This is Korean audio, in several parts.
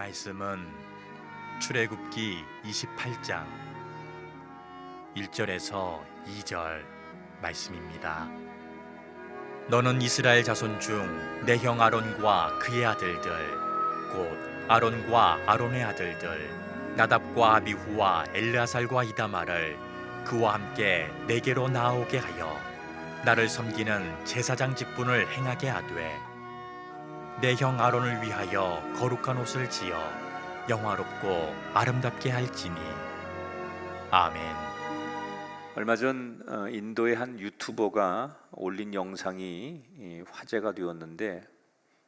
말씀은 출애굽기 28장 1절에서 2절 말씀입니다. 너는 이스라엘 자손 중 내 형 아론과 그의 아들들 곧 아론과 아론의 아들들 나답과 아비후와 엘르아살과 이다말을 그와 함께 내게로 나아오게 하여 나를 섬기는 제사장 직분을 행하게 하되 내 형 아론을 위하여 거룩한 옷을 지어 영화롭고 아름답게 할지니. 아멘. 얼마 전 인도의 한 유튜버가 올린 영상이 화제가 되었는데,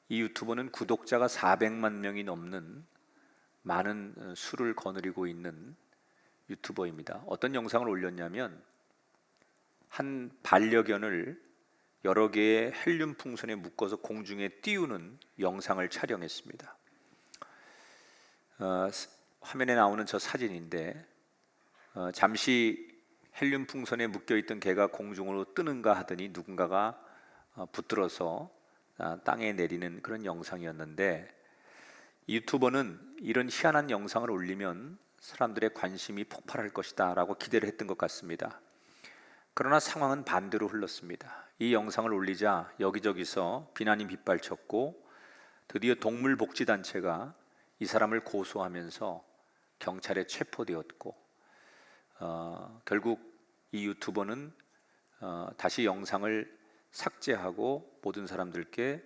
이 유튜버는 구독자가 400만 명이 넘는 많은 수를 거느리고 있는 유튜버입니다. 어떤 영상을 올렸냐면 한 반려견을 여러 개의 헬륨 풍선에 묶어서 공중에 띄우는 영상을 촬영했습니다. 화면에 나오는 저 사진인데, 잠시 헬륨 풍선에 묶여있던 개가 공중으로 뜨는가 하더니 누군가가 붙들어서 땅에 내리는 그런 영상이었는데, 이 유튜버는 이런 희한한 영상을 올리면 사람들의 관심이 폭발할 것이다 라고 기대를 했던 것 같습니다. 그러나 상황은 반대로 흘렀습니다. 이 영상을 올리자 여기저기서 비난이 빗발쳤고, 드디어 동물복지단체가 이 사람을 고소하면서 경찰에 체포되었고, 결국 이 유튜버는 다시 영상을 삭제하고 모든 사람들께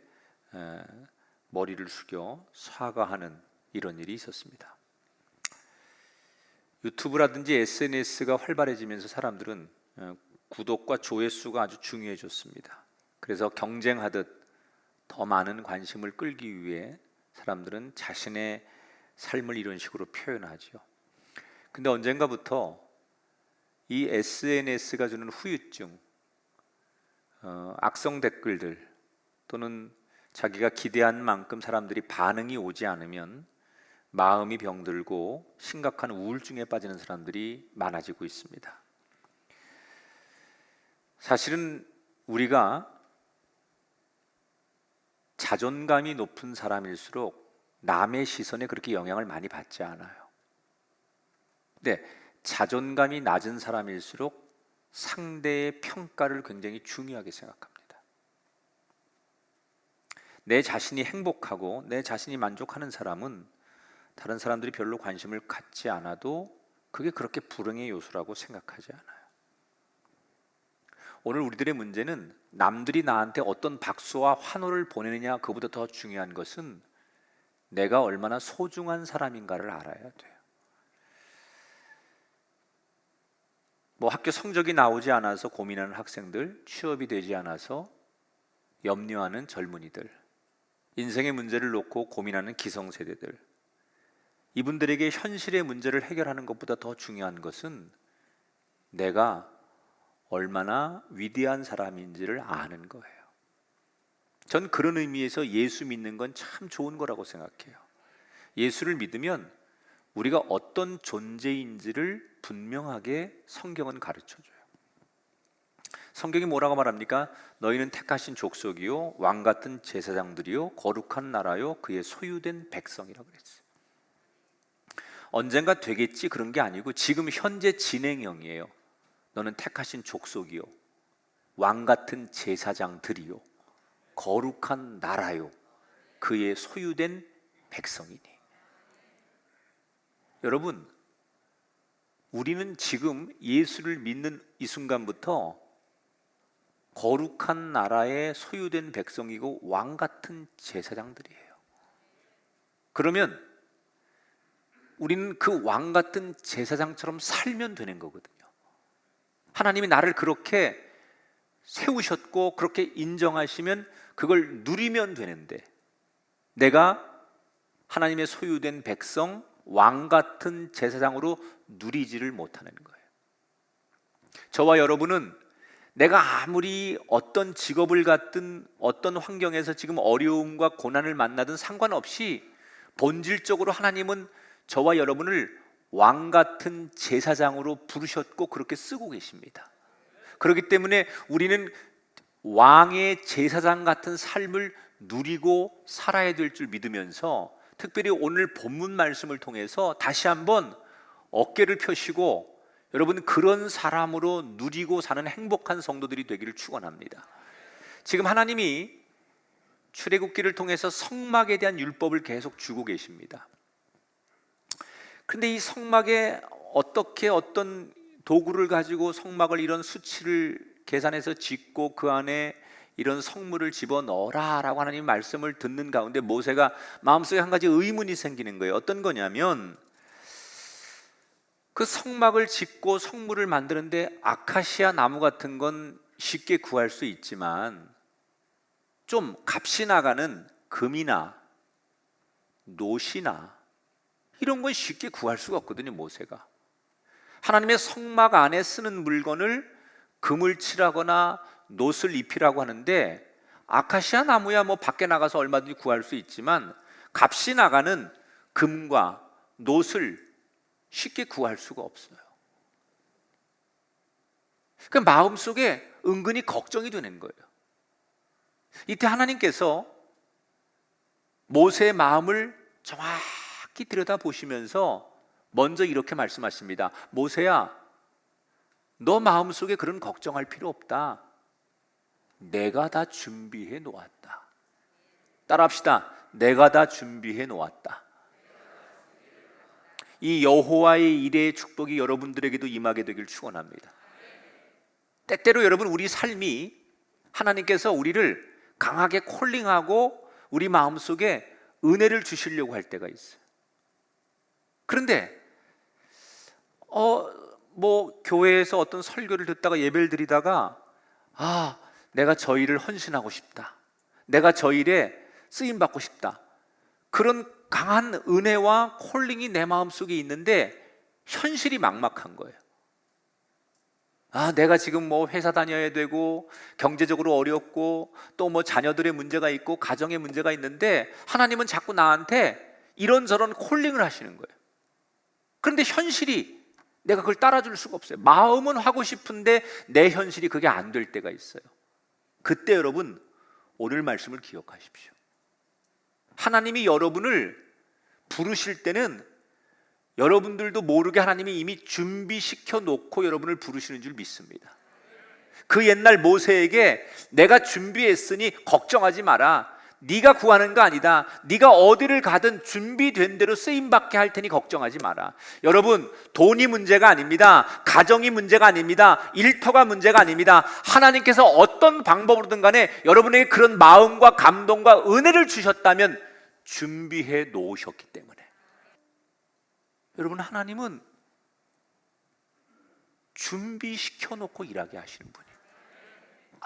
머리를 숙여 사과하는 이런 일이 있었습니다. 유튜브라든지 SNS가 활발해지면서 사람들은 구독과 조회수가 아주 중요해졌습니다. 그래서 경쟁하듯 더 많은 관심을 끌기 위해 사람들은 자신의 삶을 이런 식으로 표현하죠. 근데 언젠가부터 이 SNS가 주는 후유증, 악성 댓글들 또는 자기가 기대한 만큼 사람들이 반응이 오지 않으면 마음이 병들고 심각한 우울증에 빠지는 사람들이 많아지고 있습니다. 사실은 우리가 자존감이 높은 사람일수록 남의 시선에 그렇게 영향을 많이 받지 않아요. 근데 자존감이 낮은 사람일수록 상대의 평가를 굉장히 중요하게 생각합니다. 내 자신이 행복하고 내 자신이 만족하는 사람은 다른 사람들이 별로 관심을 갖지 않아도 그게 그렇게 불행의 요소라고 생각하지 않아요. 오늘 우리들의 문제는 남들이 나한테 어떤 박수와 환호를 보내느냐, 그보다 더 중요한 것은 내가 얼마나 소중한 사람인가를 알아야 돼요. 학교 성적이 나오지 않아서 고민하는 학생들, 취업이 되지 않아서 염려하는 젊은이들, 인생의 문제를 놓고 고민하는 기성세대들, 이분들에게 현실의 문제를 해결하는 것보다 더 중요한 것은 내가 얼마나 위대한 사람인지를 아는 거예요. 전 그런 의미에서 예수 믿는 건 참 좋은 거라고 생각해요. 예수를 믿으면 우리가 어떤 존재인지를 분명하게 성경은 가르쳐줘요. 성경이 뭐라고 말합니까? 너희는 택하신 족속이요 왕 같은 제사장들이요 거룩한 나라요 그의 소유된 백성이라고 그랬어요. 언젠가 되겠지 그런 게 아니고 지금 현재 진행형이에요. 너는 택하신 족속이요 왕 같은 제사장들이요 거룩한 나라요 그의 소유된 백성이니. 여러분, 우리는 지금 예수를 믿는 이 순간부터 거룩한 나라의 소유된 백성이고 왕 같은 제사장들이에요. 그러면 우리는 그 왕 같은 제사장처럼 살면 되는 거거든요. 하나님이 나를 그렇게 세우셨고 그렇게 인정하시면 그걸 누리면 되는데, 내가 하나님의 소유된 백성, 왕 같은 제사장으로 누리지를 못하는 거예요. 저와 여러분은 내가 아무리 어떤 직업을 갖든 어떤 환경에서 지금 어려움과 고난을 만나든 상관없이 본질적으로 하나님은 저와 여러분을 왕 같은 제사장으로 부르셨고 그렇게 쓰고 계십니다. 그렇기 때문에 우리는 왕의 제사장 같은 삶을 누리고 살아야 될 줄 믿으면서 특별히 오늘 본문 말씀을 통해서 다시 한번 어깨를 펴시고 여러분 그런 사람으로 누리고 사는 행복한 성도들이 되기를 축원합니다. 지금 하나님이 출애굽기를 통해서 성막에 대한 율법을 계속 주고 계십니다. 그런데 이 성막에 어떻게 어떤 도구를 가지고 성막을 이런 수치를 계산해서 짓고 그 안에 이런 성물을 집어넣어라 라고 하나님 말씀을 듣는 가운데 모세가 마음속에 한 가지 의문이 생기는 거예요. 어떤 거냐면 그 성막을 짓고 성물을 만드는데 아카시아 나무 같은 건 쉽게 구할 수 있지만 좀 값이 나가는 금이나 노시나 이런 건 쉽게 구할 수가 없거든요. 모세가 하나님의 성막 안에 쓰는 물건을 금을 칠하거나 놋을 입히라고 하는데 아카시아 나무야 뭐 밖에 나가서 얼마든지 구할 수 있지만 값이 나가는 금과 놋을 쉽게 구할 수가 없어요. 그 마음속에 은근히 걱정이 되는 거예요. 이때 하나님께서 모세의 마음을 정확히 들여다보시면서 먼저 이렇게 말씀하십니다. 모세야, 너 마음속에 그런 걱정할 필요 없다. 내가 다 준비해 놓았다. 따라합시다. 내가 다 준비해 놓았다. 이 여호와의 일의 축복이 여러분들에게도 임하게 되길 축원합니다. 때때로 여러분 우리 삶이 하나님께서 우리를 강하게 콜링하고 우리 마음속에 은혜를 주시려고 할 때가 있어요. 그런데 뭐 교회에서 어떤 설교를 듣다가 예배를 드리다가 내가 저 일을 헌신하고 싶다. 내가 저 일에 쓰임 받고 싶다. 그런 강한 은혜와 콜링이 내 마음속에 있는데 현실이 막막한 거예요. 내가 지금 뭐 회사 다녀야 되고 경제적으로 어렵고 또 뭐 자녀들의 문제가 있고 가정의 문제가 있는데 하나님은 자꾸 나한테 이런저런 콜링을 하시는 거예요. 그런데 현실이 내가 그걸 따라줄 수가 없어요. 마음은 하고 싶은데 내 현실이 그게 안 될 때가 있어요. 그때 여러분 오늘 말씀을 기억하십시오. 하나님이 여러분을 부르실 때는 여러분들도 모르게 하나님이 이미 준비시켜 놓고 여러분을 부르시는 줄 믿습니다. 그 옛날 모세에게 내가 준비했으니 걱정하지 마라. 네가 구하는 거 아니다. 네가 어디를 가든 준비된 대로 쓰임받게 할 테니 걱정하지 마라. 여러분 돈이 문제가 아닙니다. 가정이 문제가 아닙니다. 일터가 문제가 아닙니다. 하나님께서 어떤 방법으로든 간에 여러분에게 그런 마음과 감동과 은혜를 주셨다면 준비해 놓으셨기 때문에 여러분 하나님은 준비시켜 놓고 일하게 하시는 분이에요.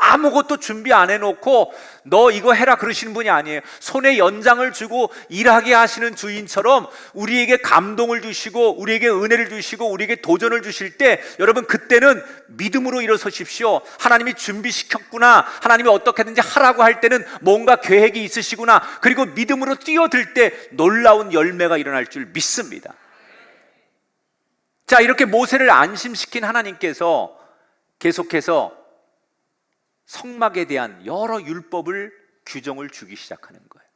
아무것도 준비 안 해놓고 너 이거 해라 그러시는 분이 아니에요. 손에 연장을 주고 일하게 하시는 주인처럼 우리에게 감동을 주시고 우리에게 은혜를 주시고 우리에게 도전을 주실 때 여러분 그때는 믿음으로 일어서십시오. 하나님이 준비시켰구나. 하나님이 어떻게든지 하라고 할 때는 뭔가 계획이 있으시구나. 그리고 믿음으로 뛰어들 때 놀라운 열매가 일어날 줄 믿습니다. 자, 이렇게 모세를 안심시킨 하나님께서 계속해서 성막에 대한 여러 율법을 규정을 주기 시작하는 거예요.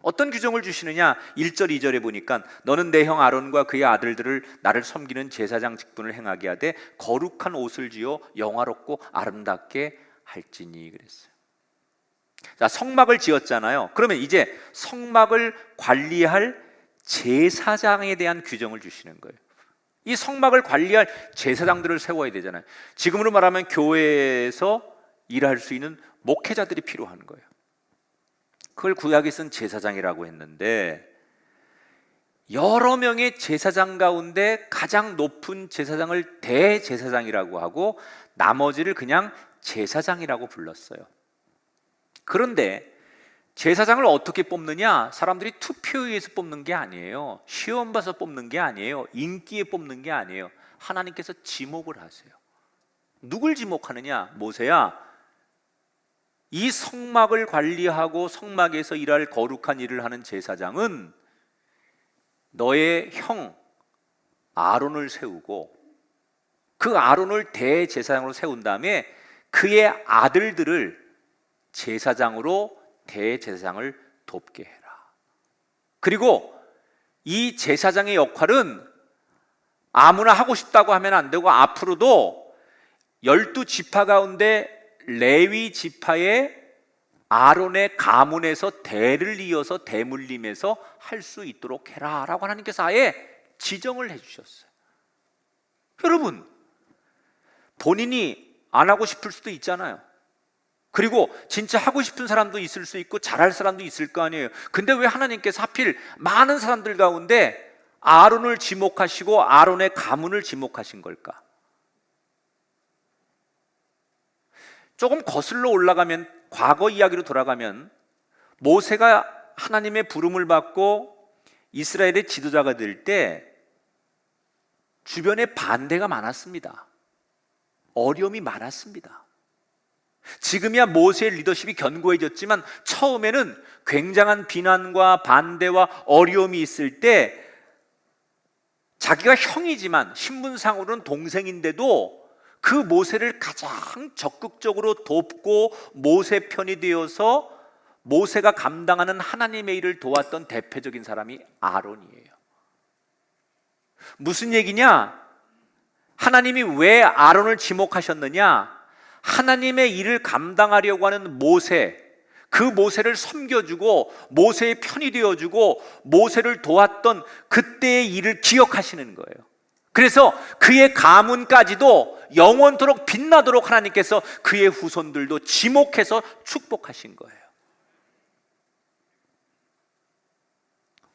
어떤 규정을 주시느냐? 1절 2절에 보니까 너는 내 형 아론과 그의 아들들을 나를 섬기는 제사장 직분을 행하게 하되 거룩한 옷을 지어 영화롭고 아름답게 할지니 그랬어요. 자, 성막을 지었잖아요. 그러면 이제 성막을 관리할 제사장에 대한 규정을 주시는 거예요. 이 성막을 관리할 제사장들을 세워야 되잖아요. 지금으로 말하면 교회에서 일할 수 있는 목회자들이 필요한 거예요. 그걸 구약에 쓴 제사장이라고 했는데 여러 명의 제사장 가운데 가장 높은 제사장을 대제사장이라고 하고 나머지를 그냥 제사장이라고 불렀어요. 그런데 제사장을 어떻게 뽑느냐? 사람들이 투표에 의해서 뽑는 게 아니에요. 시험 봐서 뽑는 게 아니에요. 인기에 뽑는 게 아니에요. 하나님께서 지목을 하세요. 누굴 지목하느냐? 모세야, 이 성막을 관리하고 성막에서 일할 거룩한 일을 하는 제사장은 너의 형 아론을 세우고 그 아론을 대제사장으로 세운 다음에 그의 아들들을 제사장으로 대제사장을 돕게 해라. 그리고 이 제사장의 역할은 아무나 하고 싶다고 하면 안 되고 앞으로도 12지파 가운데 레위 지파의 아론의 가문에서 대를 이어서 대물림에서 할 수 있도록 해라 라고 하나님께서 아예 지정을 해주셨어요. 여러분, 본인이 안 하고 싶을 수도 있잖아요. 그리고 진짜 하고 싶은 사람도 있을 수 있고 잘할 사람도 있을 거 아니에요. 근데 왜 하나님께서 하필 많은 사람들 가운데 아론을 지목하시고 아론의 가문을 지목하신 걸까? 조금 거슬러 올라가면, 과거 이야기로 돌아가면 모세가 하나님의 부름을 받고 이스라엘의 지도자가 될 때 주변에 반대가 많았습니다. 어려움이 많았습니다. 지금이야 모세의 리더십이 견고해졌지만 처음에는 굉장한 비난과 반대와 어려움이 있을 때 자기가 형이지만 신분상으로는 동생인데도 그 모세를 가장 적극적으로 돕고 모세 편이 되어서 모세가 감당하는 하나님의 일을 도왔던 대표적인 사람이 아론이에요. 무슨 얘기냐? 하나님이 왜 아론을 지목하셨느냐? 하나님의 일을 감당하려고 하는 모세, 그 모세를 섬겨주고 모세의 편이 되어주고 모세를 도왔던 그때의 일을 기억하시는 거예요. 그래서 그의 가문까지도 영원토록 빛나도록 하나님께서 그의 후손들도 지목해서 축복하신 거예요.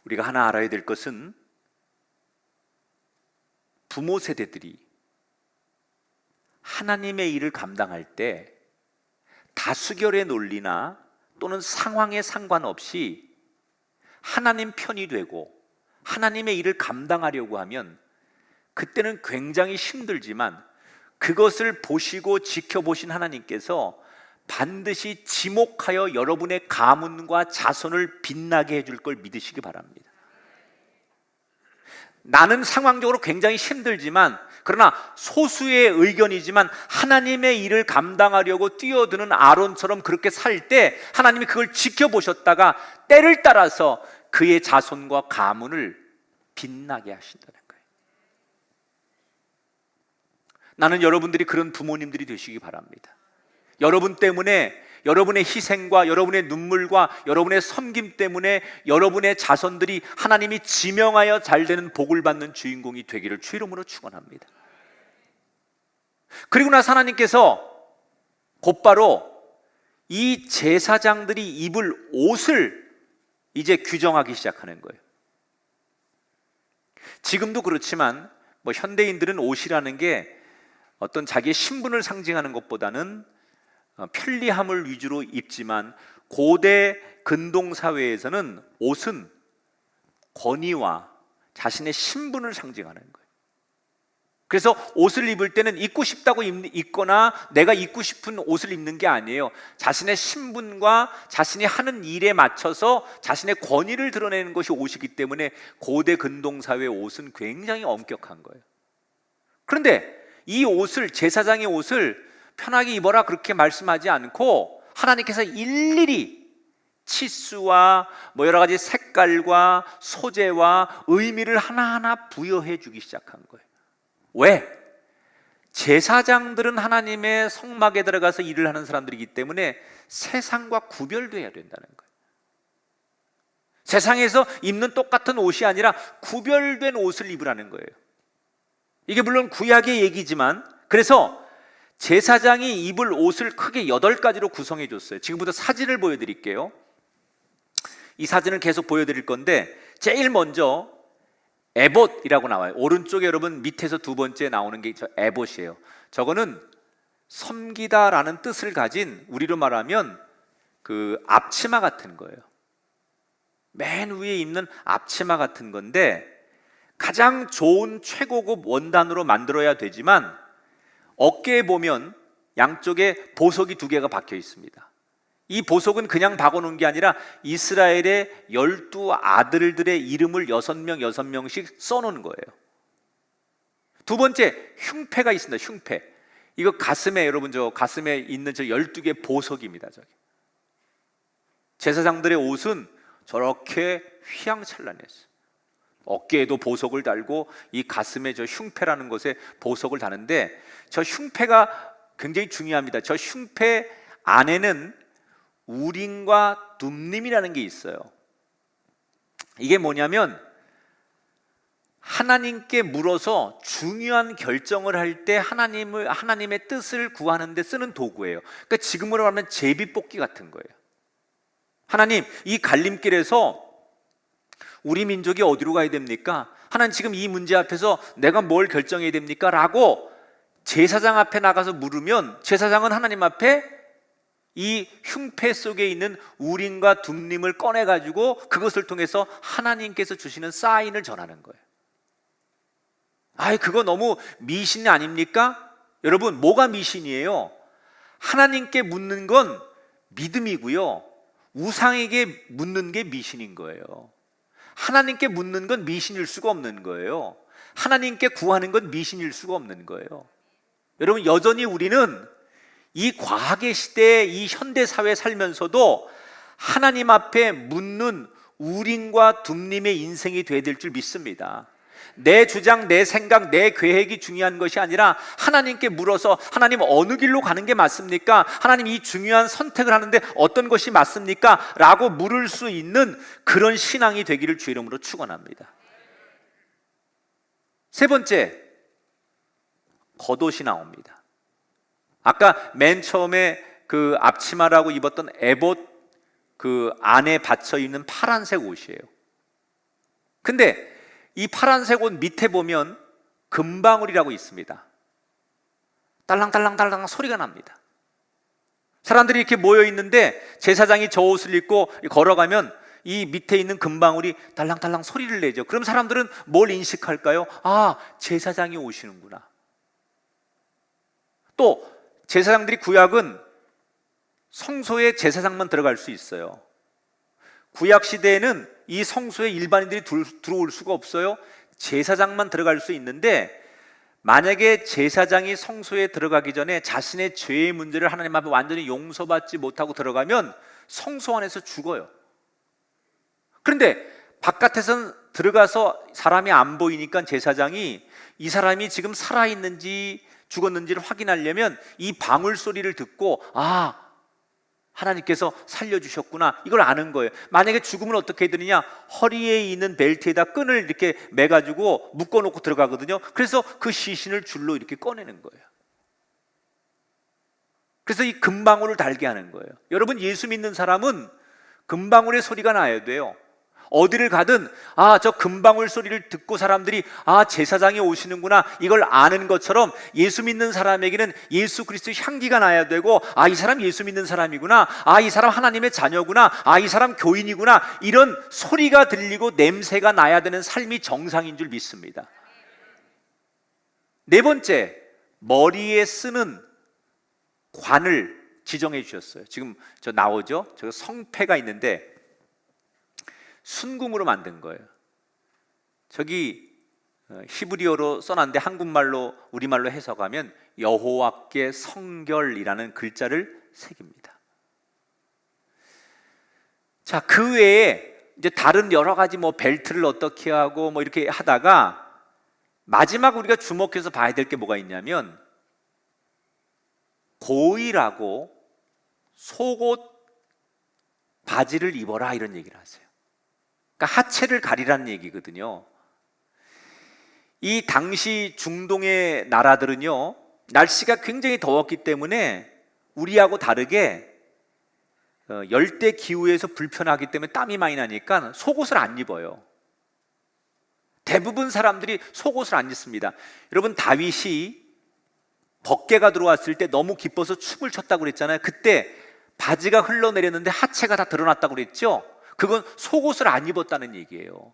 우리가 하나 알아야 될 것은 부모 세대들이 하나님의 일을 감당할 때 다수결의 논리나 또는 상황에 상관없이 하나님 편이 되고 하나님의 일을 감당하려고 하면 그때는 굉장히 힘들지만 그것을 보시고 지켜보신 하나님께서 반드시 지목하여 여러분의 가문과 자손을 빛나게 해줄 걸 믿으시기 바랍니다. 나는 상황적으로 굉장히 힘들지만, 그러나 소수의 의견이지만 하나님의 일을 감당하려고 뛰어드는 아론처럼 그렇게 살 때 하나님이 그걸 지켜보셨다가 때를 따라서 그의 자손과 가문을 빛나게 하신다는 거예요. 나는 여러분들이 그런 부모님들이 되시기 바랍니다. 여러분 때문에, 여러분의 희생과 여러분의 눈물과 여러분의 섬김 때문에 여러분의 자손들이 하나님이 지명하여 잘되는 복을 받는 주인공이 되기를 주 이름으로 축원합니다. 그리고 나서 하나님께서 곧바로 이 제사장들이 입을 옷을 이제 규정하기 시작하는 거예요. 지금도 그렇지만 현대인들은 옷이라는 게 어떤 자기의 신분을 상징하는 것보다는 편리함을 위주로 입지만 고대 근동 사회에서는 옷은 권위와 자신의 신분을 상징하는 거예요. 그래서 옷을 입을 때는 입고 싶다고 입거나 내가 입고 싶은 옷을 입는 게 아니에요. 자신의 신분과 자신이 하는 일에 맞춰서 자신의 권위를 드러내는 것이 옷이기 때문에 고대 근동 사회의 옷은 굉장히 엄격한 거예요. 그런데 이 옷을, 제사장의 옷을 편하게 입어라 그렇게 말씀하지 않고 하나님께서 일일이 치수와 여러 가지 색깔과 소재와 의미를 하나하나 부여해 주기 시작한 거예요. 왜? 제사장들은 하나님의 성막에 들어가서 일을 하는 사람들이기 때문에 세상과 구별돼야 된다는 거예요. 세상에서 입는 똑같은 옷이 아니라 구별된 옷을 입으라는 거예요. 이게 물론 구약의 얘기지만, 그래서 제사장이 입을 옷을 크게 8가지로 구성해 줬어요. 지금부터 사진을 보여드릴게요. 이 사진을 계속 보여드릴 건데, 제일 먼저 에봇이라고 나와요. 오른쪽에 여러분 밑에서 두 번째 나오는 게 저 에봇이에요. 저거는 섬기다라는 뜻을 가진, 우리로 말하면 그 앞치마 같은 거예요. 맨 위에 입는 앞치마 같은 건데 가장 좋은 최고급 원단으로 만들어야 되지만 어깨에 보면 양쪽에 보석이 2개가 박혀 있습니다. 이 보석은 그냥 박아놓은 게 아니라 이스라엘의 12아들들의 이름을 6명씩 써놓은 거예요. 두 번째, 흉패가 있습니다. 흉패. 이거 가슴에, 여러분 저 가슴에 있는 저 12개 보석입니다. 저기. 제사장들의 옷은 저렇게 휘황찬란했어요. 어깨에도 보석을 달고 이 가슴에 저 흉패라는 곳에 보석을 다는데, 저 흉패가 굉장히 중요합니다. 저 흉패 안에는 우림과 둠림이라는 게 있어요. 이게 뭐냐면 하나님께 물어서 중요한 결정을 할 때 하나님의 뜻을 구하는 데 쓰는 도구예요. 그러니까 지금으로 말하면 제비뽑기 같은 거예요. 하나님, 이 갈림길에서 우리 민족이 어디로 가야 됩니까? 하나님, 지금 이 문제 앞에서 내가 뭘 결정해야 됩니까? 라고 제사장 앞에 나가서 물으면 제사장은 하나님 앞에 이 흉패 속에 있는 우림과 둠림을 꺼내가지고 그것을 통해서 하나님께서 주시는 사인을 전하는 거예요. 그거 너무 미신 아닙니까? 여러분, 뭐가 미신이에요? 하나님께 묻는 건 믿음이고요, 우상에게 묻는 게 미신인 거예요. 하나님께 묻는 건 미신일 수가 없는 거예요. 하나님께 구하는 건 미신일 수가 없는 거예요. 여러분, 여전히 우리는 이 과학의 시대에 이 현대 사회에 살면서도 하나님 앞에 묻는 우림과 둠림의 인생이 되어야 될 줄 믿습니다. 내 주장, 내 생각, 내 계획이 중요한 것이 아니라 하나님께 물어서 하나님, 어느 길로 가는 게 맞습니까? 하나님, 이 중요한 선택을 하는데 어떤 것이 맞습니까? 라고 물을 수 있는 그런 신앙이 되기를 주의 이름으로 축원합니다. 세 번째, 겉옷이 나옵니다. 아까 맨 처음에 그 앞치마라고 입었던 에봇 그 안에 받쳐 있는 파란색 옷이에요. 근데 이 파란색 옷 밑에 보면 금방울이라고 있습니다. 딸랑딸랑딸랑 소리가 납니다. 사람들이 이렇게 모여 있는데 제사장이 저 옷을 입고 걸어가면 이 밑에 있는 금방울이 딸랑딸랑 소리를 내죠. 그럼 사람들은 뭘 인식할까요? 제사장이 오시는구나. 또 제사장들이, 구약은 성소에 제사장만 들어갈 수 있어요. 구약 시대에는 이 성소에 일반인들이 들어올 수가 없어요. 제사장만 들어갈 수 있는데, 만약에 제사장이 성소에 들어가기 전에 자신의 죄의 문제를 하나님 앞에 완전히 용서받지 못하고 들어가면 성소 안에서 죽어요. 그런데 바깥에선 들어가서 사람이 안 보이니까 제사장이 이 사람이 지금 살아있는지 죽었는지를 확인하려면 이 방울 소리를 듣고 하나님께서 살려주셨구나, 이걸 아는 거예요. 만약에 죽으면 어떻게 해야 되느냐? 허리에 있는 벨트에다 끈을 이렇게 매가지고 묶어놓고 들어가거든요. 그래서 그 시신을 줄로 이렇게 꺼내는 거예요. 그래서 이 금방울을 달게 하는 거예요. 여러분, 예수 믿는 사람은 금방울의 소리가 나야 돼요. 어디를 가든 저 금방울 소리를 듣고 사람들이 제사장이 오시는구나, 이걸 아는 것처럼 예수 믿는 사람에게는 예수 그리스도의 향기가 나야 되고, 이 사람 예수 믿는 사람이구나, 이 사람 하나님의 자녀구나, 이 사람 교인이구나, 이런 소리가 들리고 냄새가 나야 되는 삶이 정상인 줄 믿습니다. 네 번째, 머리에 쓰는 관을 지정해 주셨어요. 지금 저 나오죠? 저 성패가 있는데 순금으로 만든 거예요. 저기 히브리어로 써놨는데 한국말로 우리말로 해석하면 여호와께 성결이라는 글자를 새깁니다. 자, 그 외에 이제 다른 여러 가지 벨트를 어떻게 하고 이렇게 하다가 마지막 우리가 주목해서 봐야 될 게 뭐가 있냐면, 고일하고 속옷 바지를 입어라, 이런 얘기를 하세요. 그러니까 하체를 가리라는 얘기거든요. 이 당시 중동의 나라들은요, 날씨가 굉장히 더웠기 때문에 우리하고 다르게 열대 기후에서 불편하기 때문에 땀이 많이 나니까 속옷을 안 입어요. 대부분 사람들이 속옷을 안 입습니다. 여러분, 다윗이 법궤가 들어왔을 때 너무 기뻐서 춤을 췄다고 그랬잖아요. 그때 바지가 흘러내렸는데 하체가 다 드러났다고 그랬죠. 그건 속옷을 안 입었다는 얘기예요.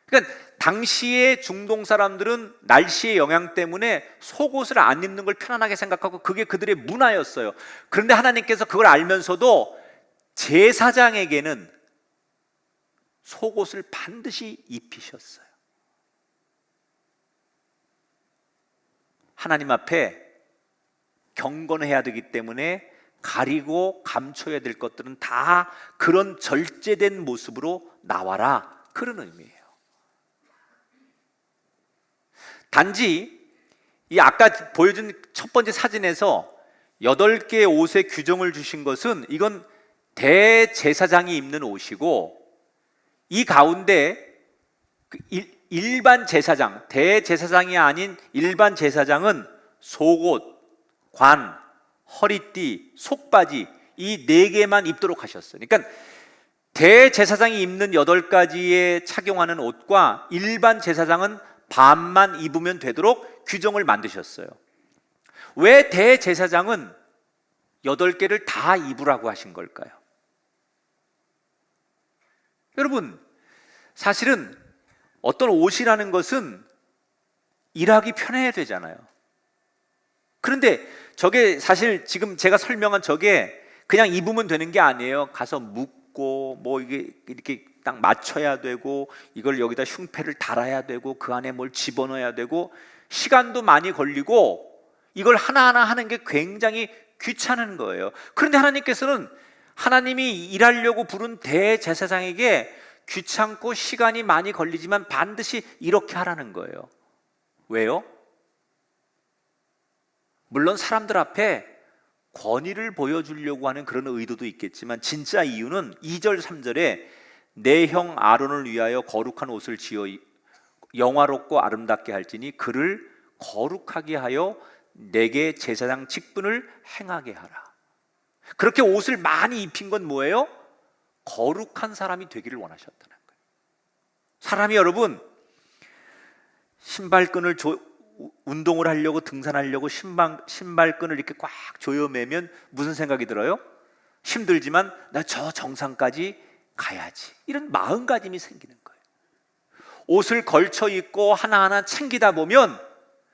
그러니까 당시의 중동 사람들은 날씨의 영향 때문에 속옷을 안 입는 걸 편안하게 생각하고 그게 그들의 문화였어요. 그런데 하나님께서 그걸 알면서도 제사장에게는 속옷을 반드시 입히셨어요. 하나님 앞에 경건해야 되기 때문에 가리고 감춰야 될 것들은 다 그런 절제된 모습으로 나와라, 그런 의미예요. 단지 이 아까 보여준 첫 번째 사진에서 8개의 옷의 규정을 주신 것은 이건 대제사장이 입는 옷이고, 이 가운데 일반 제사장, 대제사장이 아닌 일반 제사장은 속옷, 관, 허리띠, 속바지 이 4개만 입도록 하셨어요. 그러니까 대제사장이 입는 8가지의 착용하는 옷과 일반 제사장은 반만 입으면 되도록 규정을 만드셨어요. 왜 대제사장은 8개를 다 입으라고 하신 걸까요? 여러분, 사실은 어떤 옷이라는 것은 일하기 편해야 되잖아요. 그런데 저게 사실 지금 제가 설명한 저게 그냥 입으면 되는 게 아니에요. 가서 묶고 뭐 이게 이렇게 딱 맞춰야 되고, 이걸 여기다 흉패를 달아야 되고, 그 안에 뭘 집어넣어야 되고, 시간도 많이 걸리고, 이걸 하나하나 하는 게 굉장히 귀찮은 거예요. 그런데 하나님께서는 하나님이 일하려고 부른 대제사장에게 귀찮고 시간이 많이 걸리지만 반드시 이렇게 하라는 거예요. 왜요? 물론 사람들 앞에 권위를 보여주려고 하는 그런 의도도 있겠지만, 진짜 이유는 2절 3절에 내 형 아론을 위하여 거룩한 옷을 지어 영화롭고 아름답게 할지니 그를 거룩하게 하여 내게 제사장 직분을 행하게 하라. 그렇게 옷을 많이 입힌 건 뭐예요? 거룩한 사람이 되기를 원하셨다는 거예요. 사람이 여러분, 신발끈을 운동을 하려고 등산하려고 신발끈을 이렇게 꽉 조여매면 무슨 생각이 들어요? 힘들지만 나 저 정상까지 가야지, 이런 마음가짐이 생기는 거예요. 옷을 걸쳐 입고 하나하나 챙기다 보면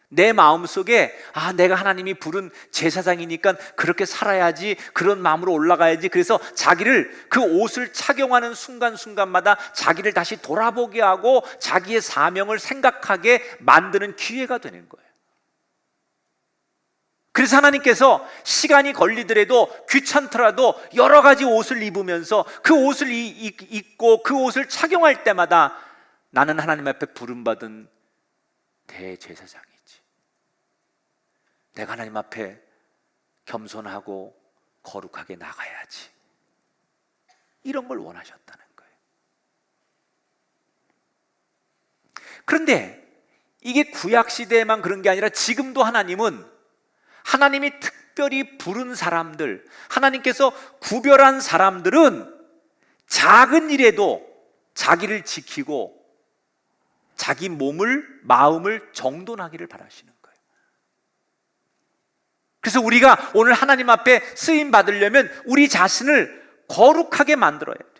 내 마음속에 내가 하나님이 부른 제사장이니까 그렇게 살아야지, 그런 마음으로 올라가야지, 그래서 자기를 그 옷을 착용하는 순간순간마다 자기를 다시 돌아보게 하고 자기의 사명을 생각하게 만드는 기회가 되는 거예요. 그래서 하나님께서 시간이 걸리더라도 귀찮더라도 여러 가지 옷을 입으면서 그 옷을 입고 그 옷을 착용할 때마다 나는 하나님 앞에 부름받은 대제사장이지, 내가 하나님 앞에 겸손하고 거룩하게 나가야지, 이런 걸 원하셨다는 거예요. 그런데 이게 구약시대에만 그런 게 아니라 지금도 하나님은 하나님이 특별히 부른 사람들, 하나님께서 구별한 사람들은 작은 일에도 자기를 지키고 자기 몸을, 마음을 정돈하기를 바라시는 거예요. 그래서 우리가 오늘 하나님 앞에 쓰임 받으려면 우리 자신을 거룩하게 만들어야 돼요.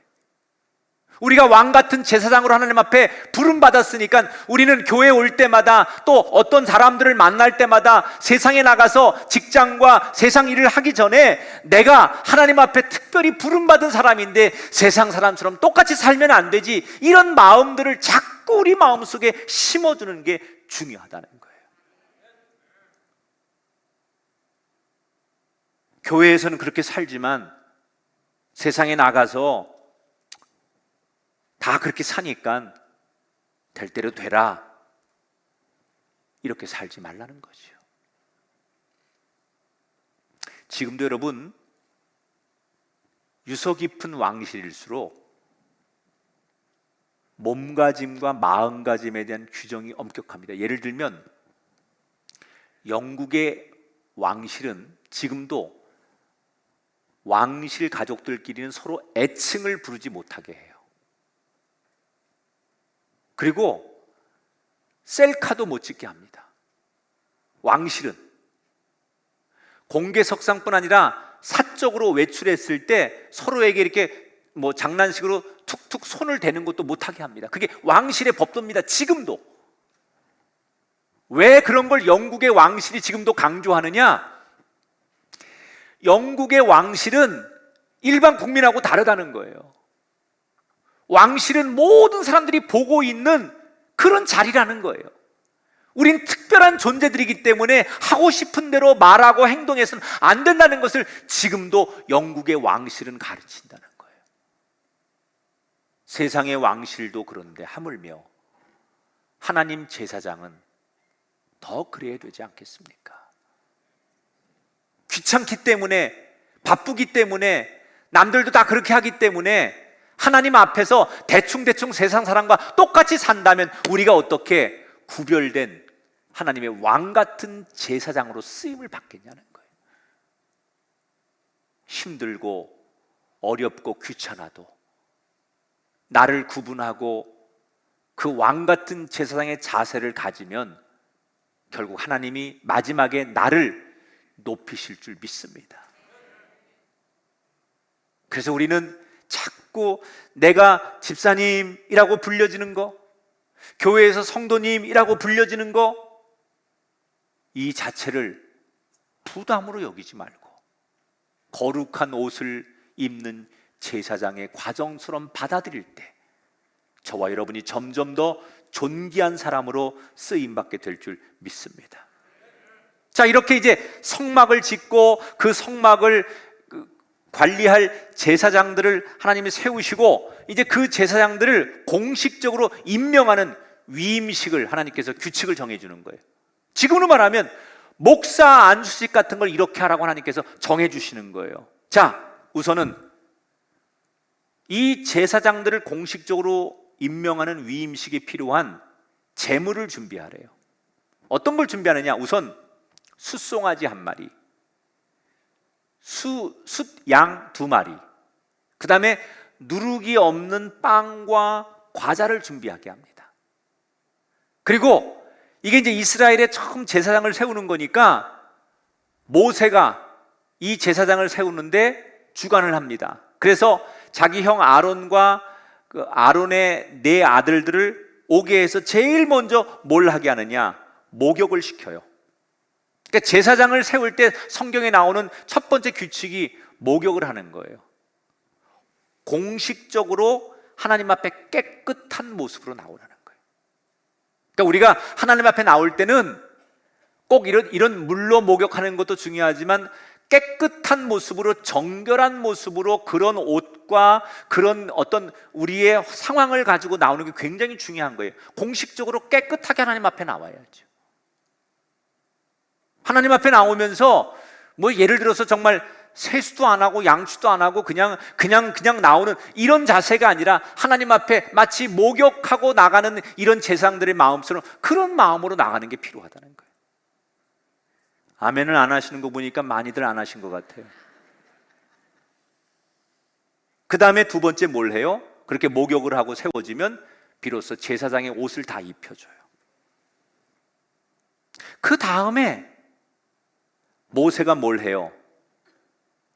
우리가 왕 같은 제사장으로 하나님 앞에 부름 받았으니까 우리는 교회에 올 때마다 또 어떤 사람들을 만날 때마다 세상에 나가서 직장과 세상 일을 하기 전에 내가 하나님 앞에 특별히 부름 받은 사람인데 세상 사람처럼 똑같이 살면 안 되지, 이런 마음들을 자꾸 우리 마음속에 심어주는 게 중요하다는 거예요. 교회에서는 그렇게 살지만 세상에 나가서 다 그렇게 사니까 될 대로 되라, 이렇게 살지 말라는 거죠. 지금도 여러분, 유서 깊은 왕실일수록 몸가짐과 마음가짐에 대한 규정이 엄격합니다. 예를 들면 영국의 왕실은 지금도 왕실 가족들끼리는 서로 애칭을 부르지 못하게 해요. 그리고 셀카도 못 찍게 합니다. 왕실은 공개석상뿐 아니라 사적으로 외출했을 때 서로에게 이렇게 뭐 장난식으로 툭툭 손을 대는 것도 못하게 합니다. 그게 왕실의 법도입니다. 지금도. 왜 그런 걸 영국의 왕실이 지금도 강조하느냐? 영국의 왕실은 일반 국민하고 다르다는 거예요. 왕실은 모든 사람들이 보고 있는 그런 자리라는 거예요. 우린 특별한 존재들이기 때문에 하고 싶은 대로 말하고 행동해서는 안 된다는 것을 지금도 영국의 왕실은 가르친다는 거예요. 세상의 왕실도 그런데 하물며 하나님 제사장은 더 그래야 되지 않겠습니까? 귀찮기 때문에, 바쁘기 때문에, 남들도 다 그렇게 하기 때문에 하나님 앞에서 대충대충 세상 사람과 똑같이 산다면 우리가 어떻게 구별된 하나님의 왕 같은 제사장으로 쓰임을 받겠냐는 거예요. 힘들고 어렵고 귀찮아도 나를 구분하고 그 왕 같은 제사장의 자세를 가지면 결국 하나님이 마지막에 나를 높이실 줄 믿습니다. 그래서 우리는 자꾸 내가 집사님이라고 불려지는 거, 교회에서 성도님이라고 불려지는 거, 이 자체를 부담으로 여기지 말고 거룩한 옷을 입는 제사장의 과정처럼 받아들일 때 저와 여러분이 점점 더 존귀한 사람으로 쓰임받게 될 줄 믿습니다. 자, 이렇게 이제 성막을 짓고 그 성막을 관리할 제사장들을 하나님이 세우시고 이제 그 제사장들을 공식적으로 임명하는 위임식을 하나님께서 규칙을 정해주는 거예요. 지금으로 말하면 목사 안수식 같은 걸 이렇게 하라고 하나님께서 정해주시는 거예요. 자, 우선은 이 제사장들을 공식적으로 임명하는 위임식이 필요한 제물을 준비하래요. 어떤 걸 준비하느냐? 우선 숫송아지 1마리, 숫양 2마리, 그 다음에 누룩이 없는 빵과 과자를 준비하게 합니다. 그리고 이게 이제 이스라엘에 처음 제사장을 세우는 거니까 모세가 이 제사장을 세우는데 주관을 합니다. 그래서 자기 형 아론과 그 아론의 4 아들들을 오게 해서 제일 먼저 뭘 하게 하느냐? 목욕을 시켜요. 그러니까 제사장을 세울 때 성경에 나오는 첫 번째 규칙이 목욕을 하는 거예요. 공식적으로 하나님 앞에 깨끗한 모습으로 나오라는 거예요. 그러니까 우리가 하나님 앞에 나올 때는 꼭 이런 물로 목욕하는 것도 중요하지만 깨끗한 모습으로, 정결한 모습으로 그런 옷과 그런 어떤 우리의 상황을 가지고 나오는 게 굉장히 중요한 거예요. 공식적으로 깨끗하게 하나님 앞에 나와야죠. 하나님 앞에 나오면서 뭐 예를 들어서 정말 세수도 안 하고 양치도 안 하고 그냥 나오는 이런 자세가 아니라 하나님 앞에 마치 목욕하고 나가는 이런 제사장들의 마음처럼 그런 마음으로 나가는 게 필요하다는 거예요. 아멘을 안 하시는 거 보니까 많이들 안 하신 것 같아요. 그 다음에 2번째 뭘 해요? 그렇게 목욕을 하고 세워지면 비로소 제사장의 옷을 다 입혀줘요. 그 다음에 모세가 뭘 해요?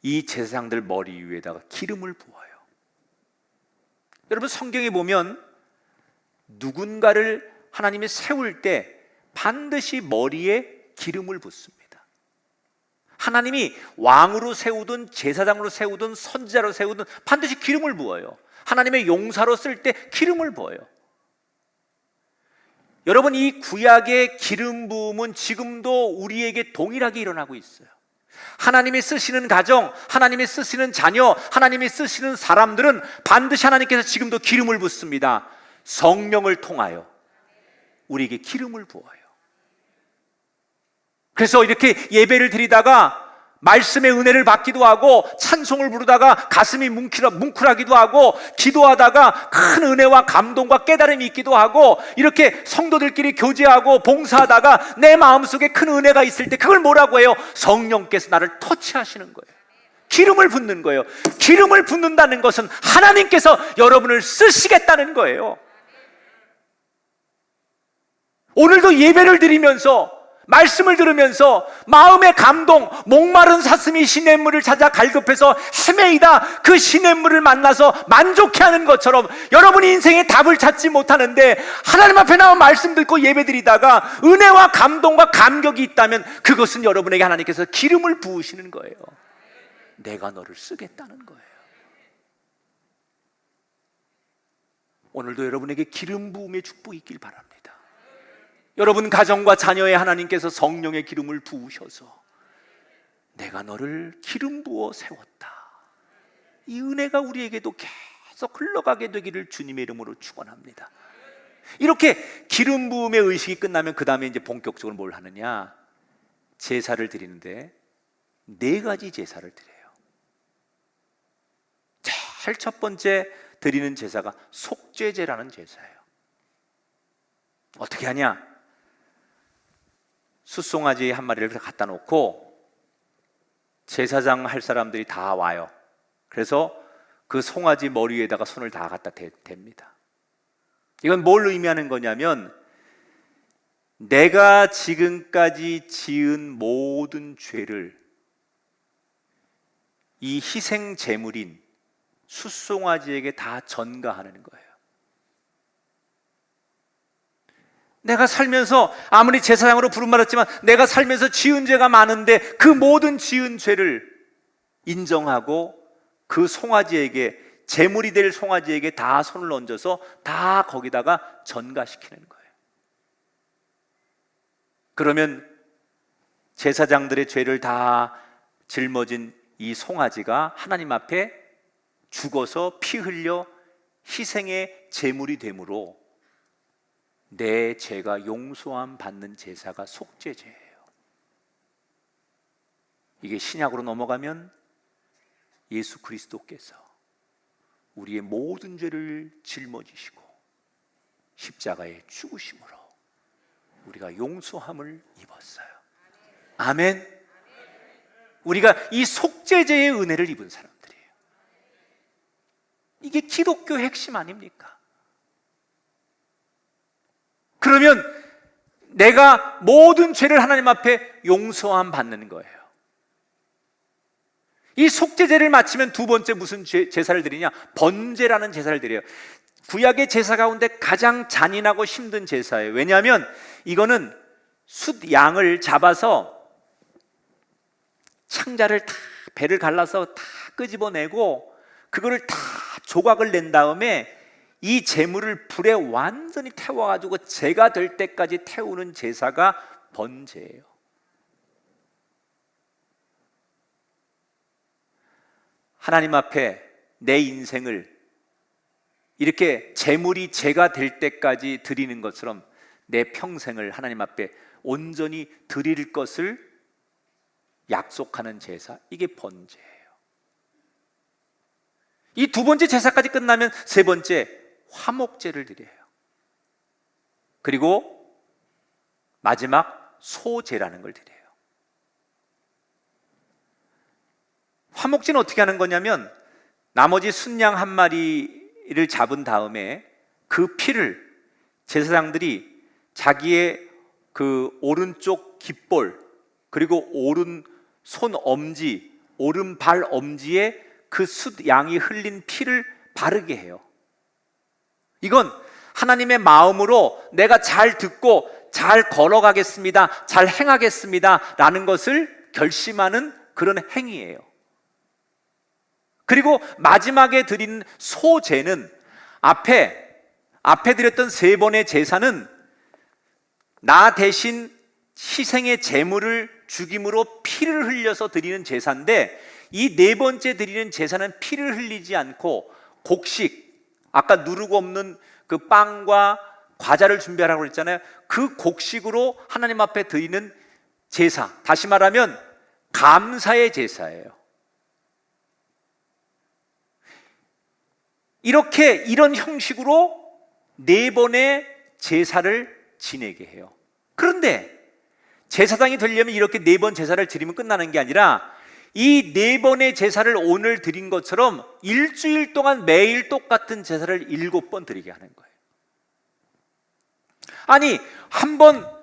이 제사장들 머리 위에다가 기름을 부어요. 여러분, 성경에 보면 누군가를 하나님이 세울 때 반드시 머리에 기름을 붓습니다. 하나님이 왕으로 세우든 제사장으로 세우든 선지자로 세우든 반드시 기름을 부어요. 하나님의 용사로 쓸 때 기름을 부어요. 여러분, 이 구약의 기름 부음은 지금도 우리에게 동일하게 일어나고 있어요. 하나님이 쓰시는 가정, 하나님이 쓰시는 자녀, 하나님이 쓰시는 사람들은 반드시 하나님께서 지금도 기름을 붓습니다. 성령을 통하여 우리에게 기름을 부어요. 그래서 이렇게 예배를 드리다가 말씀의 은혜를 받기도 하고 찬송을 부르다가 가슴이 뭉클하기도 하고 기도하다가 큰 은혜와 감동과 깨달음이 있기도 하고 이렇게 성도들끼리 교제하고 봉사하다가 내 마음속에 큰 은혜가 있을 때 그걸 뭐라고 해요? 성령께서 나를 터치하시는 거예요. 기름을 붓는 거예요. 기름을 붓는다는 것은 하나님께서 여러분을 쓰시겠다는 거예요. 오늘도 예배를 드리면서 말씀을 들으면서 마음의 감동, 목마른 사슴이 시냇물을 찾아 갈급해서 헤매이다 그 시냇물을 만나서 만족해하는 것처럼 여러분이 인생의 답을 찾지 못하는데 하나님 앞에 나와 말씀 듣고 예배드리다가 은혜와 감동과 감격이 있다면 그것은 여러분에게 하나님께서 기름을 부으시는 거예요. 내가 너를 쓰겠다는 거예요. 오늘도 여러분에게 기름 부음의 축복이 있길 바랍니다. 여러분 가정과 자녀에 하나님께서 성령의 기름을 부으셔서 내가 너를 기름 부어 세웠다. 이 은혜가 우리에게도 계속 흘러가게 되기를 주님의 이름으로 축원합니다. 이렇게 기름 부음의 의식이 끝나면 그 다음에 이제 본격적으로 뭘 하느냐? 제사를 드리는데 4가지 제사를 드려요. 제일 첫 번째 드리는 제사가 속죄제라는 제사예요. 어떻게 하냐? 숫송아지 한 마리를 갖다 놓고 제사장 할 사람들이 다 와요. 그래서 그 송아지 머리 위에다가 손을 다 갖다 댑니다. 이건 뭘 의미하는 거냐면 내가 지금까지 지은 모든 죄를 이 희생 제물인 숫송아지에게 다 전가하는 거예요. 내가 살면서 아무리 제사장으로 부름받았지만 내가 살면서 지은 죄가 많은데 그 모든 지은 죄를 인정하고 그 송아지에게, 제물이 될 송아지에게 다 손을 얹어서 다 거기다가 전가시키는 거예요. 그러면 제사장들의 죄를 다 짊어진 이 송아지가 하나님 앞에 죽어서 피 흘려 희생의 제물이 되므로 내 죄가 용서함 받는 제사가 속죄제예요. 이게 신약으로 넘어가면 예수 그리스도께서 우리의 모든 죄를 짊어지시고 십자가에 죽으심으로 우리가 용서함을 입었어요. 아멘. 우리가 이 속죄제의 은혜를 입은 사람들이에요. 이게 기독교의 핵심 아닙니까? 그러면 내가 모든 죄를 하나님 앞에 용서함 받는 거예요. 이 속죄제를 마치면 두 번째 무슨 제사를 드리냐? 번제라는 제사를 드려요. 구약의 제사 가운데 가장 잔인하고 힘든 제사예요. 왜냐하면 이거는 숫 양을 잡아서 창자를 다, 배를 갈라서 다 끄집어내고 그거를 다 조각을 낸 다음에 이 제물을 불에 완전히 태워가지고 제가 될 때까지 태우는 제사가 번제예요. 하나님 앞에 내 인생을 이렇게 제물이 제가 될 때까지 드리는 것처럼 내 평생을 하나님 앞에 온전히 드릴 것을 약속하는 제사, 이게 번제예요. 이 두 번째 제사까지 끝나면 세 번째 화목제를 드려요. 그리고 마지막 소제라는 걸 드려요. 화목제는 어떻게 하는 거냐면 나머지 순양 한 마리를 잡은 다음에 그 피를 제사장들이 자기의 그 오른쪽 깃볼 그리고 오른손 엄지, 오른발 엄지에 그 숫 양이 흘린 피를 바르게 해요. 이건 하나님의 마음으로 내가 잘 듣고 잘 걸어가겠습니다, 잘 행하겠습니다 라는 것을 결심하는 그런 행위예요. 그리고 마지막에 드린 소제는 앞에 드렸던 세 번의 제사는 나 대신 희생의 제물을 죽임으로 피를 흘려서 드리는 제사인데 이 네 번째 드리는 제사는 피를 흘리지 않고 곡식, 아까 누르고 없는 그 빵과 과자를 준비하라고 그랬잖아요. 그 곡식으로 하나님 앞에 드리는 제사, 다시 말하면 감사의 제사예요. 이런 형식으로 네 번의 제사를 지내게 해요. 그런데 제사장이 되려면 이렇게 네 번 제사를 드리면 끝나는 게 아니라 이 네 번의 제사를 오늘 드린 것처럼 일주일 동안 매일 똑같은 제사를 7번 드리게 하는 거예요. 아니, 한 번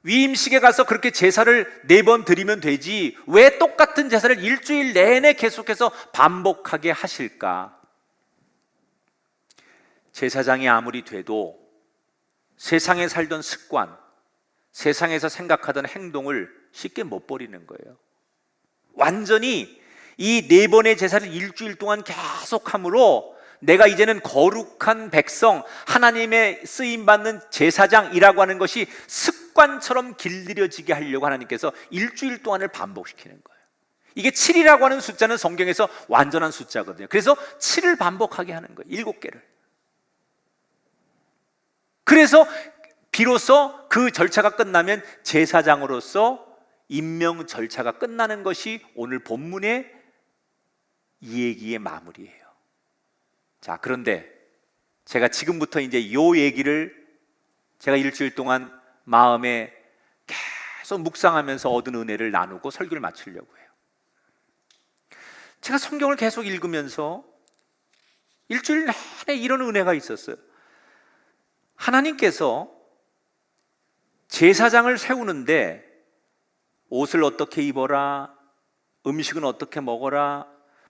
위임식에 가서 그렇게 제사를 4번 드리면 되지 왜 똑같은 제사를 일주일 내내 계속해서 반복하게 하실까? 제사장이 아무리 돼도 세상에 살던 습관, 세상에서 생각하던 행동을 쉽게 못 버리는 거예요. 완전히 이 4번의 제사를 일주일 동안 계속 함으로 내가 이제는 거룩한 백성, 하나님의 쓰임받는 제사장이라고 하는 것이 습관처럼 길들여지게 하려고 하나님께서 일주일 동안을 반복시키는 거예요. 이게 7이라고 하는 숫자는 성경에서 완전한 숫자거든요. 그래서 7을 반복하게 하는 거예요. 7개를. 그래서 비로소 그 절차가 끝나면 제사장으로서 임명 절차가 끝나는 것이 오늘 본문의 이 얘기의 마무리예요. 자, 그런데 제가 지금부터 이제 이 얘기를 제가 일주일 동안 마음에 계속 묵상하면서 얻은 은혜를 나누고 설교를 마치려고 해요. 제가 성경을 계속 읽으면서 일주일 내내 이런 은혜가 있었어요. 하나님께서 제사장을 세우는데 옷을 어떻게 입어라, 음식은 어떻게 먹어라,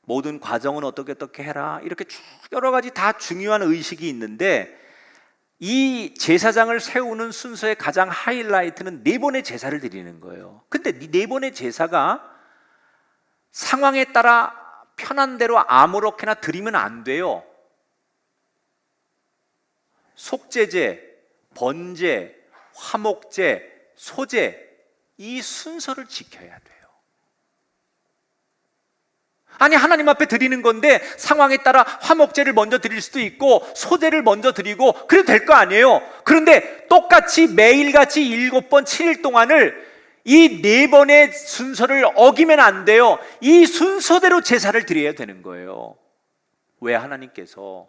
모든 과정은 어떻게 해라, 이렇게 쭉 여러 가지 다 중요한 의식이 있는데 이 제사장을 세우는 순서의 가장 하이라이트는 4번의 제사를 드리는 거예요. 근데 이 4번의 제사가 상황에 따라 편한 대로 아무렇게나 드리면 안 돼요. 속죄제, 번제, 화목제, 소제, 이 순서를 지켜야 돼요. 아니, 하나님 앞에 드리는 건데 상황에 따라 화목제를 먼저 드릴 수도 있고 소제를 먼저 드리고 그래도 될 거 아니에요. 그런데 똑같이 매일같이 7번 7일 동안을 이 4번의 순서를 어기면 안 돼요. 이 순서대로 제사를 드려야 되는 거예요. 왜 하나님께서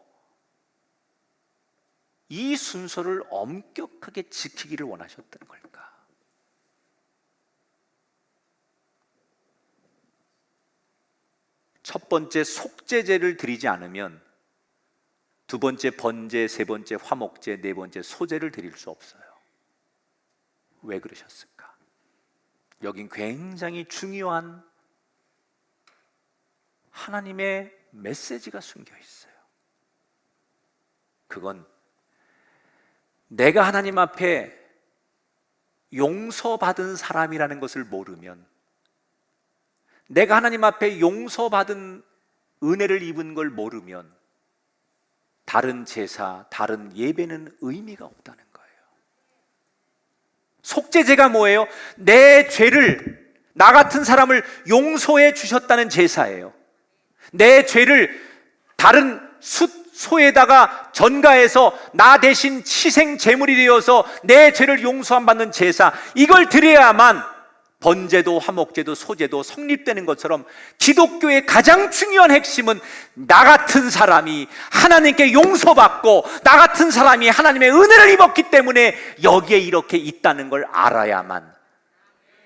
이 순서를 엄격하게 지키기를 원하셨던 걸까? 첫 번째 속죄제를 드리지 않으면 두 번째 번제, 세 번째 화목제, 네 번째 소제를 드릴 수 없어요. 왜 그러셨을까? 여긴 굉장히 중요한 하나님의 메시지가 숨겨 있어요. 그건 내가 하나님 앞에 용서받은 사람이라는 것을 모르면, 내가 하나님 앞에 용서받은 은혜를 입은 걸 모르면 다른 제사, 다른 예배는 의미가 없다는 거예요. 속죄제가 뭐예요? 내 죄를, 나 같은 사람을 용서해 주셨다는 제사예요. 내 죄를 다른 소에다가 전가해서 나 대신 희생 제물이 되어서 내 죄를 용서함 받는 제사, 이걸 드려야만 번제도 화목제도 소제도 성립되는 것처럼 기독교의 가장 중요한 핵심은 나 같은 사람이 하나님께 용서받고 나 같은 사람이 하나님의 은혜를 입었기 때문에 여기에 이렇게 있다는 걸 알아야만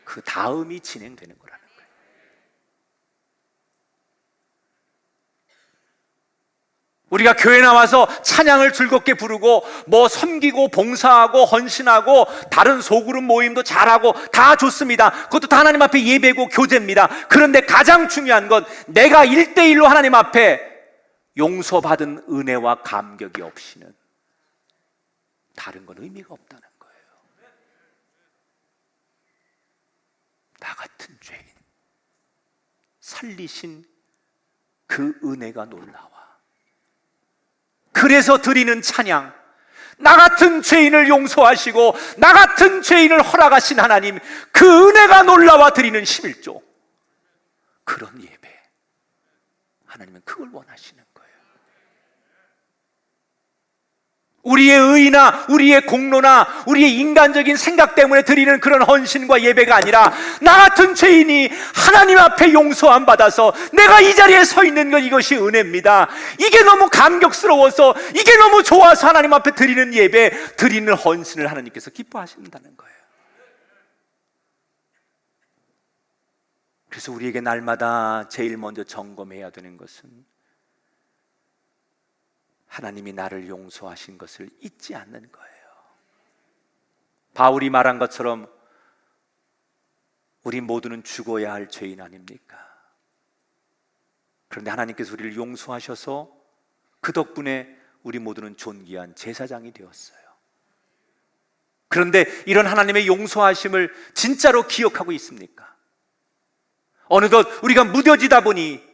그 다음이 진행되는 거라는 거예요. 우리가 교회 나와서 찬양을 즐겁게 부르고 뭐 섬기고 봉사하고 헌신하고 다른 소그룹 모임도 잘하고 다 좋습니다. 그것도 다 하나님 앞에 예배고 교제입니다. 그런데 가장 중요한 건 내가 1대1로 하나님 앞에 용서받은 은혜와 감격이 없이는 다른 건 의미가 없다는 거예요. 나 같은 죄인 살리신 그 은혜가 놀라워. 그래서 드리는 찬양, 나 같은 죄인을 용서하시고 나 같은 죄인을 허락하신 하나님, 그 은혜가 놀라워 드리는 11조, 그런 예배, 하나님은 그걸 원하시는 거예요. 우리의 의나 우리의 공로나 우리의 인간적인 생각 때문에 드리는 그런 헌신과 예배가 아니라 나 같은 죄인이 하나님 앞에 용서함 받아서 내가 이 자리에 서 있는 것, 이것이 은혜입니다. 이게 너무 감격스러워서, 이게 너무 좋아서 하나님 앞에 드리는 예배, 드리는 헌신을 하나님께서 기뻐하신다는 거예요. 그래서 우리에게 날마다 제일 먼저 점검해야 되는 것은 하나님이 나를 용서하신 것을 잊지 않는 거예요. 바울이 말한 것처럼 우리 모두는 죽어야 할 죄인 아닙니까? 그런데 하나님께서 우리를 용서하셔서 그 덕분에 우리 모두는 존귀한 제사장이 되었어요. 그런데 이런 하나님의 용서하심을 진짜로 기억하고 있습니까? 어느덧 우리가 무뎌지다 보니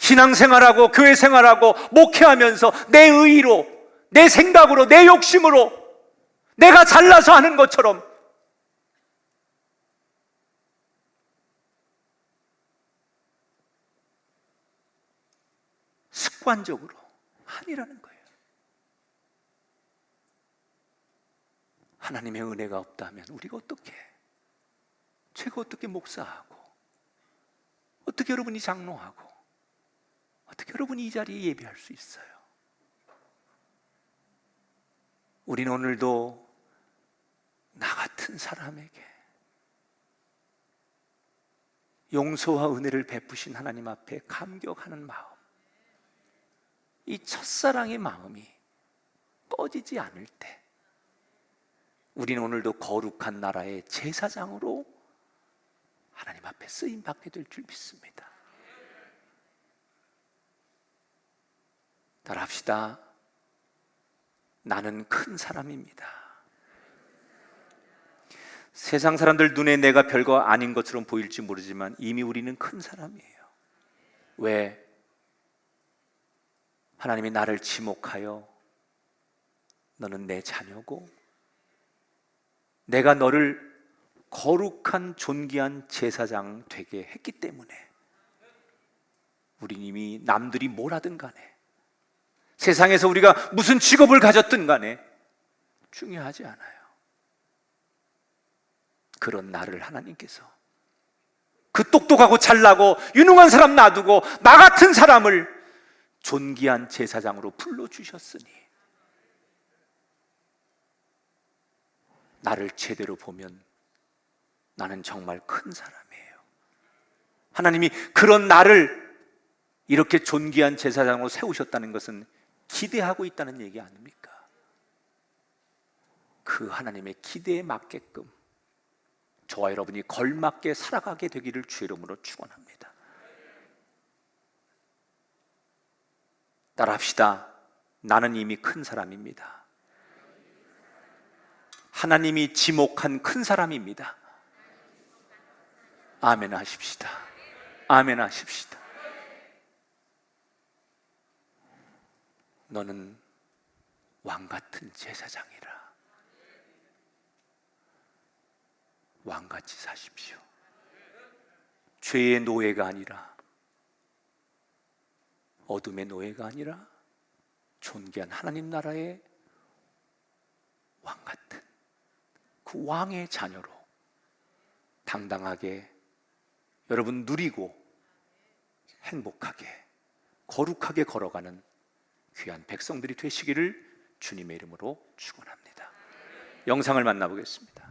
신앙생활하고 교회 생활하고 목회하면서 내 의의로, 내 생각으로, 내 욕심으로 내가 잘나서 하는 것처럼 습관적으로 아니라는 거예요. 하나님의 은혜가 없다면 우리가 어떻게, 제가 어떻게 목사하고, 어떻게 여러분이 장로하고, 어떻게 여러분이 이 자리에 예배할 수 있어요? 우리는 오늘도 나 같은 사람에게 용서와 은혜를 베푸신 하나님 앞에 감격하는 마음, 이 첫사랑의 마음이 꺼지지 않을 때 우리는 오늘도 거룩한 나라의 제사장으로 하나님 앞에 쓰임받게 될 줄 믿습니다. 따라합시다. 나는 큰 사람입니다. 세상 사람들 눈에 내가 별거 아닌 것처럼 보일지 모르지만 이미 우리는 큰 사람이에요. 왜? 하나님이 나를 지목하여 너는 내 자녀고 내가 너를 거룩한 존귀한 제사장 되게 했기 때문에 우린 이미 남들이 뭘 하든 간에, 세상에서 우리가 무슨 직업을 가졌든 간에 중요하지 않아요. 그런 나를 하나님께서 그 똑똑하고 잘나고 유능한 사람 놔두고 나 같은 사람을 존귀한 제사장으로 불러주셨으니 나를 제대로 보면 나는 정말 큰 사람이에요. 하나님이 그런 나를 이렇게 존귀한 제사장으로 세우셨다는 것은 기대하고 있다는 얘기 아닙니까? 그 하나님의 기대에 맞게끔 저와 여러분이 걸맞게 살아가게 되기를 주의 이름으로 축원합니다. 따라합시다. 나는 이미 큰 사람입니다. 하나님이 지목한 큰 사람입니다. 아멘 하십시다. 아멘 하십시다. 너는 왕같은 제사장이라. 왕같이 사십시오. 죄의 노예가 아니라, 어둠의 노예가 아니라 존귀한 하나님 나라의 왕같은 그 왕의 자녀로 당당하게 여러분 누리고 행복하게 거룩하게 걸어가는 귀한 백성들이 되시기를 주님의 이름으로 축원합니다. 영상을 만나보겠습니다.